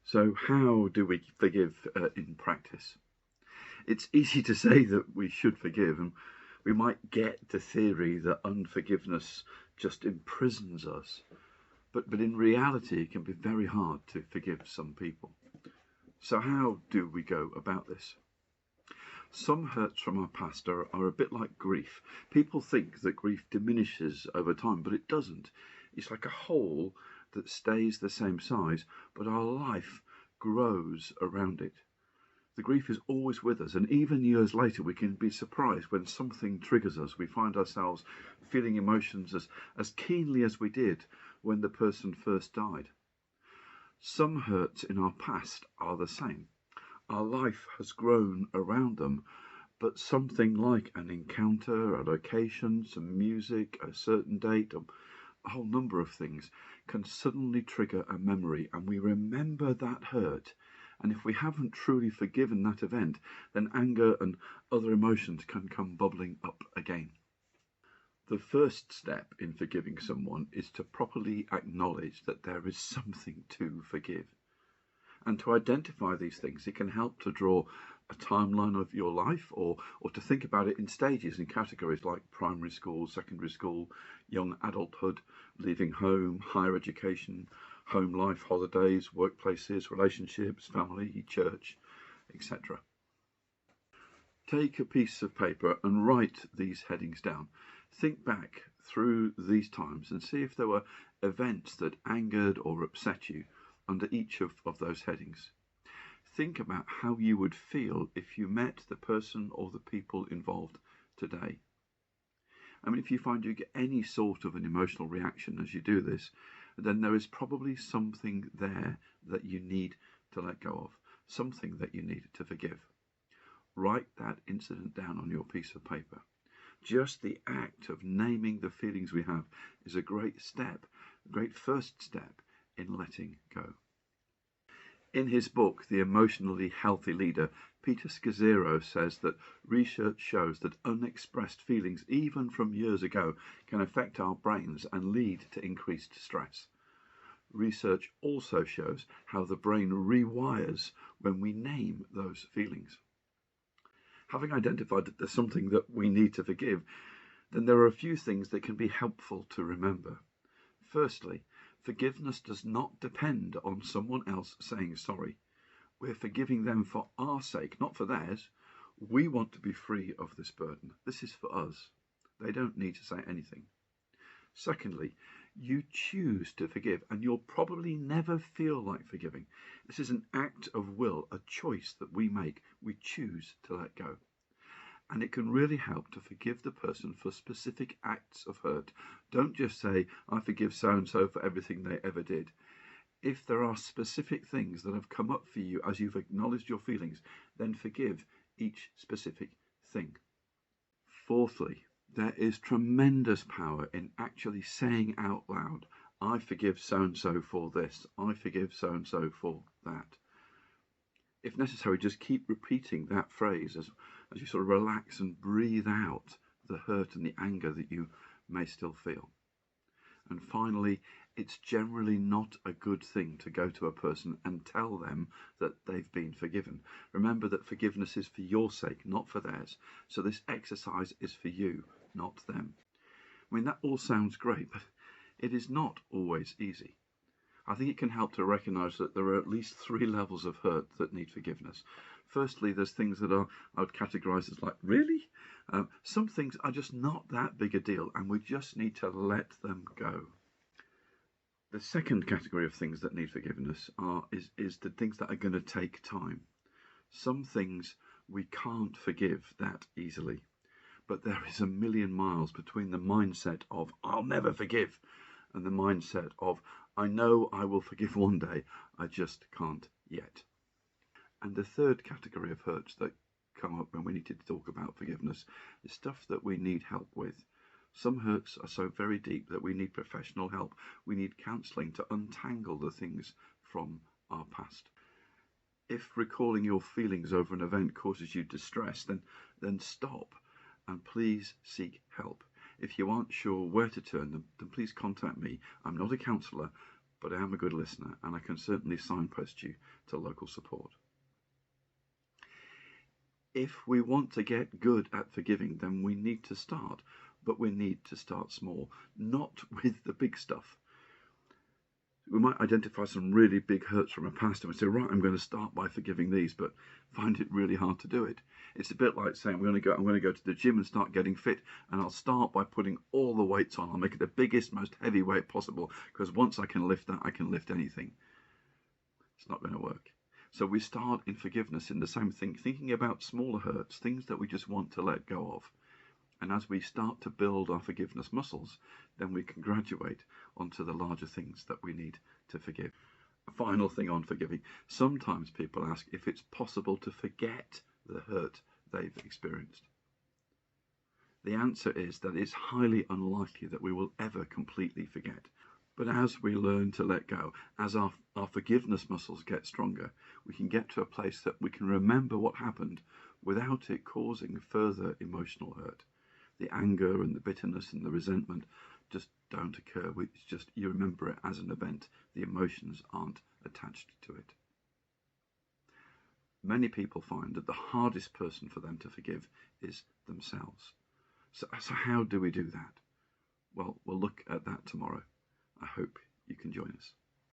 So how do we forgive in practice? It's easy to say that we should forgive, and we might get the theory that unforgiveness just imprisons us. But in reality, it can be very hard to forgive some people. So how do we go about this? Some hurts from our past are a bit like grief. People think that grief diminishes over time, but it doesn't. It's like a hole that stays the same size, but our life grows around it. The grief is always with us, and even years later, we can be surprised when something triggers us. We find ourselves feeling emotions as keenly as we did when the person first died. Some hurts in our past are the same. Our life has grown around them, but something like an encounter, a location, some music, a certain date, a whole number of things can suddenly trigger a memory, and we remember that hurt. And if we haven't truly forgiven that event, then anger and other emotions can come bubbling up again. The first step in forgiving someone is to properly acknowledge that there is something to forgive. And to identify these things, it can help to draw a timeline of your life, or to think about it in stages and categories like primary school, secondary school, young adulthood, leaving home, higher education, home life, holidays, workplaces, relationships, family, church, etc. Take a piece of paper and write these headings down. Think back through these times and see if there were events that angered or upset you under each of those headings. Think about how you would feel if you met the person or the people involved today. I mean, if you find you get any sort of an emotional reaction as you do this, then there is probably something there that you need to let go of, something that you need to forgive. Write that incident down on your piece of paper. Just the act of naming the feelings we have is a great step, a great first step in letting go. In his book, The Emotionally Healthy Leader, Peter Scazzero says that research shows that unexpressed feelings, even from years ago, can affect our brains and lead to increased stress. Research also shows how the brain rewires when we name those feelings. Having identified that there's something that we need to forgive, then there are a few things that can be helpful to remember. Firstly, forgiveness does not depend on someone else saying sorry. We're forgiving them for our sake, not for theirs. We want to be free of this burden. This is for us. They don't need to say anything. Secondly, you choose to forgive, and you'll probably never feel like forgiving. This is an act of will, a choice that we make. We choose to let go. And it can really help to forgive the person for specific acts of hurt. Don't just say, I forgive so-and-so for everything they ever did. If there are specific things that have come up for you as you've acknowledged your feelings, then forgive each specific thing. Fourthly, there is tremendous power in actually saying out loud, I forgive so-and-so for this, I forgive so-and-so for that. If necessary, just keep repeating that phrase as you sort of relax and breathe out the hurt and the anger that you may still feel. And finally, it's generally not a good thing to go to a person and tell them that they've been forgiven. Remember that forgiveness is for your sake, not for theirs. So this exercise is for you, not them. I mean, that all sounds great, but it is not always easy. I think it can help to recognise that there are at least 3 levels of hurt that need forgiveness. Firstly, there's things that I would categorise as like, really? Some things are just not that big a deal, and we just need to let them go. The second category of things that need forgiveness is the things that are going to take time. Some things we can't forgive that easily, but there is a million miles between the mindset of I'll never forgive and the mindset of I know I will forgive one day, I just can't yet. And the third category of hurts that come up when we need to talk about forgiveness is stuff that we need help with. Some hurts are so very deep that we need professional help. We need counselling to untangle the things from our past. If recalling your feelings over an event causes you distress, then stop and please seek help. If you aren't sure where to turn, then please contact me. I'm not a counsellor, but I am a good listener, and I can certainly signpost you to local support. If we want to get good at forgiving, then we need to start, but we need to start small, not with the big stuff. We might identify some really big hurts from our past and we say, right, I'm going to start by forgiving these, but find it really hard to do it. It's a bit like saying I'm going to go to the gym and start getting fit, and I'll start by putting all the weights on. I'll make it the biggest, most heavy weight possible, because once I can lift that, I can lift anything. It's not going to work. So we start in forgiveness in the same thing, thinking about smaller hurts, things that we just want to let go of. And as we start to build our forgiveness muscles, then we can graduate onto the larger things that we need to forgive. A final thing on forgiving. Sometimes people ask if it's possible to forget the hurt they've experienced. The answer is that it's highly unlikely that we will ever completely forget. But as we learn to let go, as our forgiveness muscles get stronger, we can get to a place that we can remember what happened without it causing further emotional hurt. The anger and the bitterness and the resentment just don't occur. It's just you remember it as an event. The emotions aren't attached to it. Many people find that the hardest person for them to forgive is themselves. So how do we do that? Well, we'll look at that tomorrow. I hope you can join us.